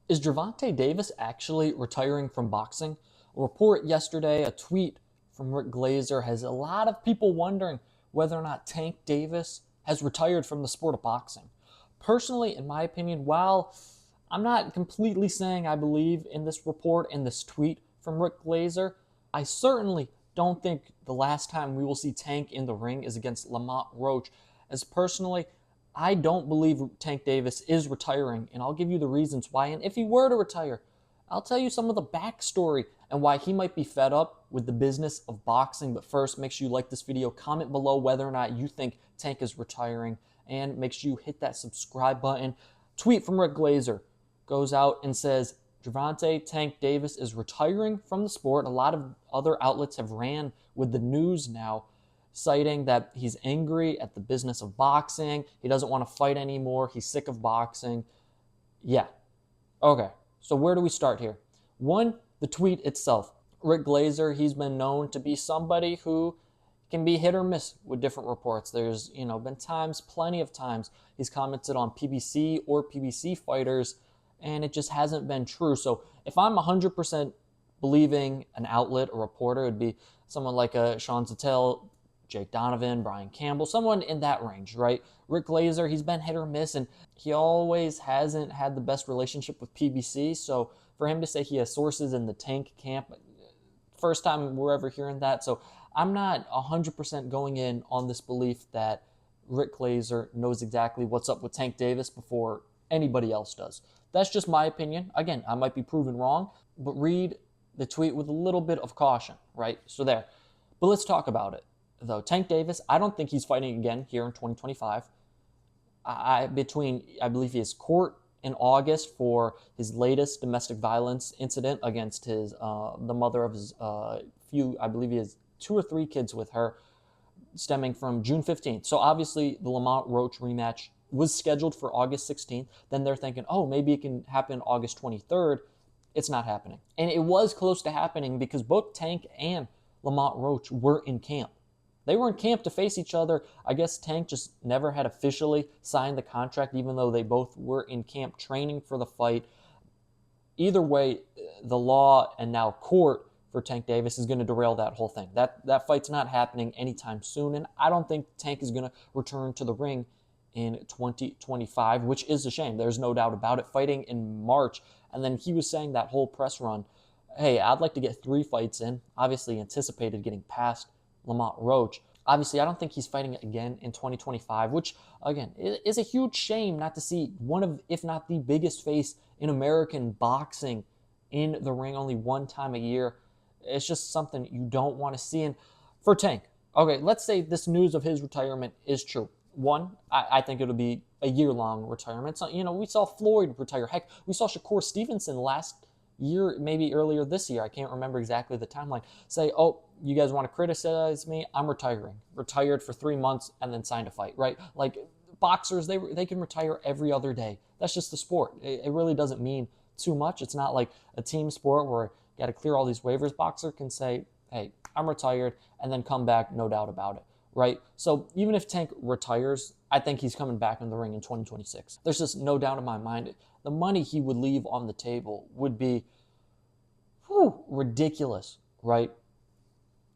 Is Gervonta Davis actually retiring from boxing? A report yesterday, a tweet from Rick Glazer has a lot of people wondering whether or not Tank Davis has retired from the sport of boxing. Personally, in my opinion, while I'm not completely saying I believe in this report and this tweet from Rick Glazer, I certainly don't think the last time we will see Tank in the ring is against Lamont Roach. As personally, I don't believe Tank Davis is retiring, and I'll give you the reasons why. And if he were to retire, I'll tell you some of the backstory and why he might be fed up with the business of boxing. But first, make sure you like this video, comment below whether or not you think Tank is retiring, and make sure you hit that subscribe button. Tweet from Rick Glazer goes out and says, Gervonta Tank Davis is retiring from the sport. A lot of other outlets have ran with the news now, citing that he's angry at the business of boxing. He doesn't want to fight anymore. He's sick of boxing. Yeah. Okay. So where do we start here? One, the tweet itself. Rick Glazer, he's been known to be somebody who can be hit or miss with different reports. There's, been times, plenty of times, he's commented on PBC or PBC fighters, and it just hasn't been true. So if I'm 100% believing an outlet or reporter, it would be someone like a Sean Zattel, Jake Donovan, Brian Campbell, someone in that range, right? Rick Glazer, he's been hit or miss, and he always hasn't had the best relationship with PBC. So for him to say he has sources in the Tank camp, first time we're ever hearing that. So I'm not 100% going in on this belief that Rick Glazer knows exactly what's up with Tank Davis before anybody else does. That's just my opinion. Again, I might be proven wrong, but read the tweet with a little bit of caution, right? So there. But let's talk about it. Though Tank Davis, I don't think he's fighting again here in 2025. I believe he has court in August for his latest domestic violence incident against the mother of his I believe he has 2 or 3 kids with her, stemming from June 15th. So obviously the Lamont Roach rematch was scheduled for August 16th. Then they're thinking, oh, maybe it can happen August 23rd. It's not happening. And it was close to happening because both Tank and Lamont Roach were in camp. They were in camp to face each other. I guess Tank just never had officially signed the contract, even though they both were in camp training for the fight. Either way, the law and now court for Tank Davis is going to derail that whole thing. That fight's not happening anytime soon, and I don't think Tank is going to return to the ring in 2025, which is a shame. There's no doubt about it. Fighting in March, and then he was saying that whole press run, hey, I'd like to get 3 fights in. Obviously anticipated getting past Lamont Roach. Obviously, I don't think he's fighting again in 2025, which, again, is a huge shame not to see one of, if not the biggest face in American boxing in the ring only one time a year. It's just something you don't want to see. And for Tank, okay, let's say this news of his retirement is true. One, I think it'll be a year-long retirement. So, we saw Floyd retire. Heck, we saw Shakur Stevenson last year, maybe earlier this year, I can't remember exactly the timeline, say, oh, you guys want to criticize me? I'm retiring. Retired for 3 months and then signed a fight, right? Like boxers, they can retire every other day. That's just the sport. It really doesn't mean too much. It's not like a team sport where you got to clear all these waivers. Boxer can say, hey, I'm retired, and then come back, no doubt about it, right? So even if Tank retires, I think he's coming back in the ring in 2026. There's just no doubt in my mind. The money he would leave on the table would be ridiculous, right?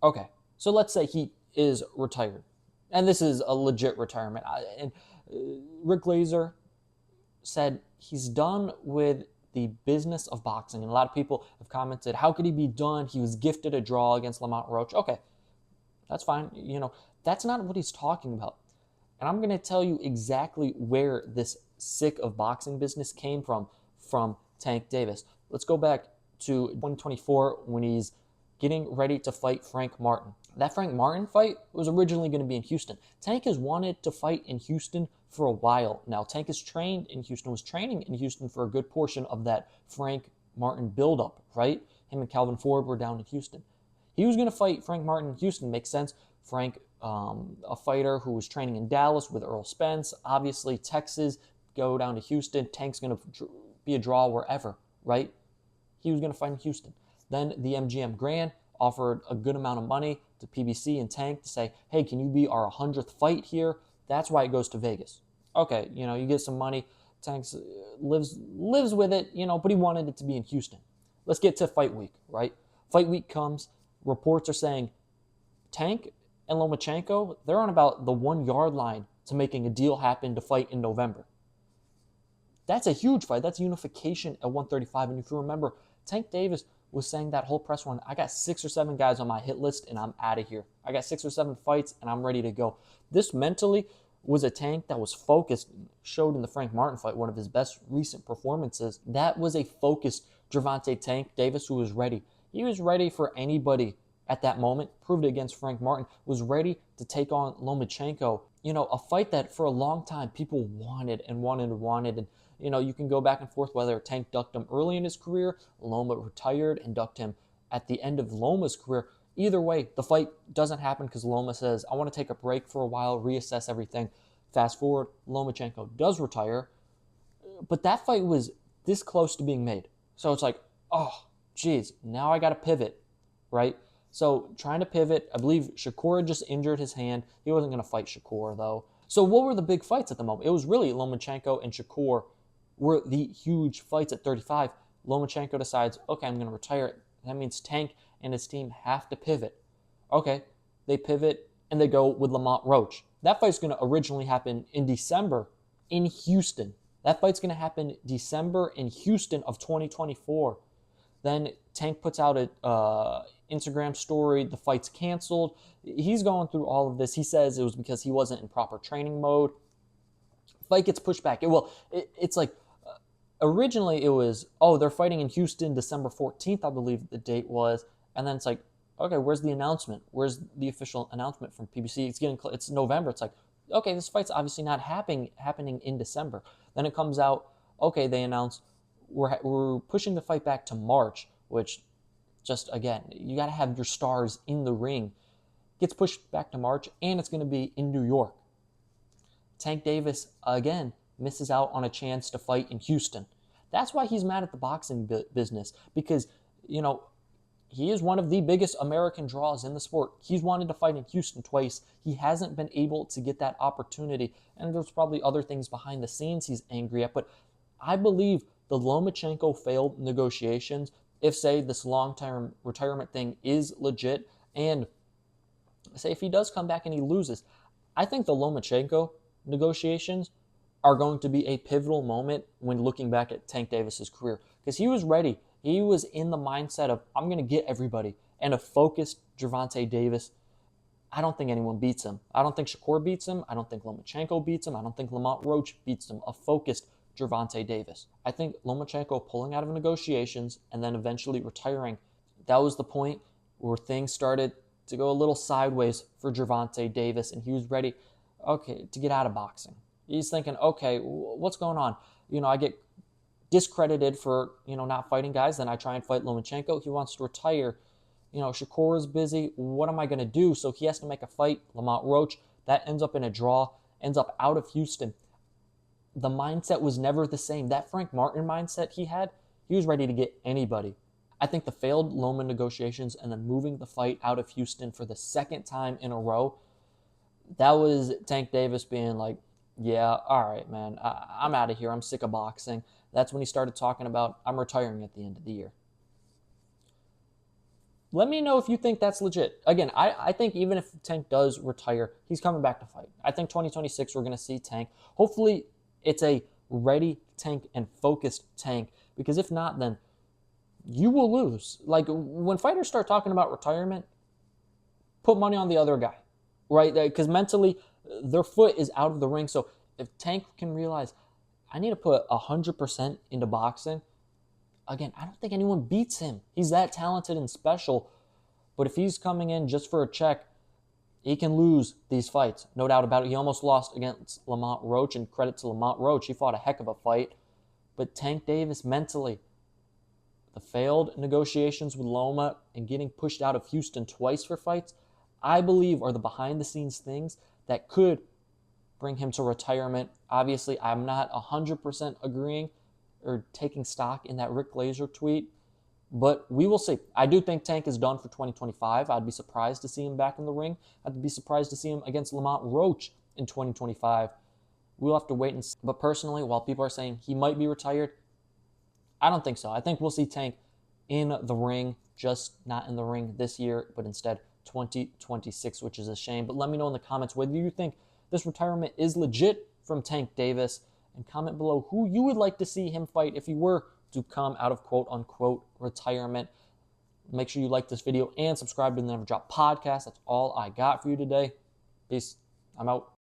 Okay, so let's say he is retired, and this is a legit retirement. Rick Glazer said he's done with the business of boxing, and a lot of people have commented, how could he be done? He was gifted a draw against Lamont Roach. Okay, that's fine. That's not what he's talking about. And I'm going to tell you exactly where this sick of boxing business came from Tank Davis. Let's go back to 2024 when he's getting ready to fight Frank Martin. That Frank Martin fight was originally going to be in Houston. Tank has wanted to fight in Houston for a while now. Tank is trained in Houston, was training in Houston for a good portion of that Frank Martin buildup, right? Him and Calvin Ford were down in Houston. He was going to fight Frank Martin in Houston. Makes sense. Frank, a fighter who was training in Dallas with Earl Spence. Obviously, Texas, go down to Houston. Tank's going to be a draw wherever, right? He was going to fight in Houston. Then the MGM Grand offered a good amount of money to PBC and Tank to say, hey, can you be our 100th fight here? That's why it goes to Vegas. Okay, you get some money. Tank lives with it, but he wanted it to be in Houston. Let's get to fight week, right? Fight week comes. Reports are saying Tank and Lomachenko, they're on about the 1 yard line to making a deal happen to fight in November. That's a huge fight. That's unification at 135. And if you remember, Tank Davis was saying that whole press run, I got 6 or 7 guys on my hit list and I'm out of here. I got 6 or 7 fights and I'm ready to go. This mentally was a Tank that was focused, showed in the Frank Martin fight, one of his best recent performances. That was a focused Gervonta Tank Davis who was ready. He was ready for anybody at that moment, proved it against Frank Martin, was ready to take on Lomachenko. A fight that for a long time people wanted. And, you can go back and forth whether Tank ducked him early in his career, Loma retired and ducked him at the end of Loma's career. Either way, the fight doesn't happen because Loma says, I want to take a break for a while, reassess everything. Fast forward, Lomachenko does retire. But that fight was this close to being made. So it's like, oh, geez, now I got to pivot, right? So trying to pivot, I believe Shakur just injured his hand. He wasn't going to fight Shakur, though. So what were the big fights at the moment? It was really Lomachenko and Shakur were the huge fights at 35. Lomachenko decides, okay, I'm going to retire. That means Tank and his team have to pivot. Okay, they pivot and they go with Lamont Roach. That fight's going to originally happen in December in Houston. That fight's going to happen December in Houston of 2024. Then Tank puts out an Instagram story. The fight's canceled. He's going through all of this. He says it was because he wasn't in proper training mode. Fight gets pushed back. It's like originally it was, they're fighting in Houston December 14th, I believe the date was. And then it's like, okay, where's the announcement? Where's the official announcement from PBC? It's November. It's like, okay, this fight's obviously not happening in December. Then it comes out, okay, they announce we're pushing the fight back to March, which just, again, you got to have your stars in the ring. Gets pushed back to March, and it's going to be in New York. Tank Davis, again, misses out on a chance to fight in Houston. That's why he's mad at the boxing business, because, he is one of the biggest American draws in the sport. He's wanted to fight in Houston twice. He hasn't been able to get that opportunity, and there's probably other things behind the scenes he's angry at, but I believe the Lomachenko failed negotiations, if, say, this long-term retirement thing is legit, and say if he does come back and he loses, I think the Lomachenko negotiations are going to be a pivotal moment when looking back at Tank Davis's career, because he was ready. He was in the mindset of, I'm going to get everybody, and a focused Gervonta Davis. I don't think anyone beats him. I don't think Shakur beats him. I don't think Lomachenko beats him. I don't think Lamont Roach beats him. A focused Gervonta Davis. I think Lomachenko pulling out of negotiations and then eventually retiring, that was the point where things started to go a little sideways for Gervonta Davis, and he was ready, to get out of boxing. He's thinking, okay, what's going on? I get discredited for, not fighting guys, then I try and fight Lomachenko. He wants to retire. Shakur is busy. What am I going to do? So he has to make a fight. Lamont Roach, that ends up in a draw, ends up out of Houston. The mindset was never the same. That Frank Martin mindset he had, he was ready to get anybody. I think the failed Loma negotiations and then moving the fight out of Houston for the second time in a row, that was Tank Davis being like, yeah, all right, man, I'm out of here. I'm sick of boxing. That's when he started talking about, I'm retiring at the end of the year. Let me know if you think that's legit. Again, I think even if Tank does retire, he's coming back to fight. I think 2026 we're going to see Tank. Hopefully it's a ready Tank and focused Tank, because if not, then you will lose. Like, when fighters start talking about retirement, put money on the other guy, right? Because mentally, their foot is out of the ring. So if Tank can realize, I need to put 100% into boxing, again, I don't think anyone beats him. He's that talented and special. But if he's coming in just for a check, he can lose these fights. No doubt about it. He almost lost against Lamont Roach, and credit to Lamont Roach. He fought a heck of a fight. But Tank Davis mentally, the failed negotiations with Loma and getting pushed out of Houston twice for fights, I believe are the behind-the-scenes things that could bring him to retirement. Obviously, I'm not 100% agreeing or taking stock in that Rick Glazer tweet, but we will see. I do think Tank is done for 2025. I'd be surprised to see him back in the ring. I'd be surprised to see him against Lamont Roach in 2025. We'll have to wait and see. But personally, while people are saying he might be retired, I don't think so. I think we'll see Tank in the ring, just not in the ring this year, but instead 2026, which is a shame. But let me know in the comments whether you think this retirement is legit from Tank Davis, and comment below who you would like to see him fight if he were to come out of quote-unquote retirement. Make sure you like this video and subscribe to the Never Drop podcast. That's all I got for you today. Peace. I'm out.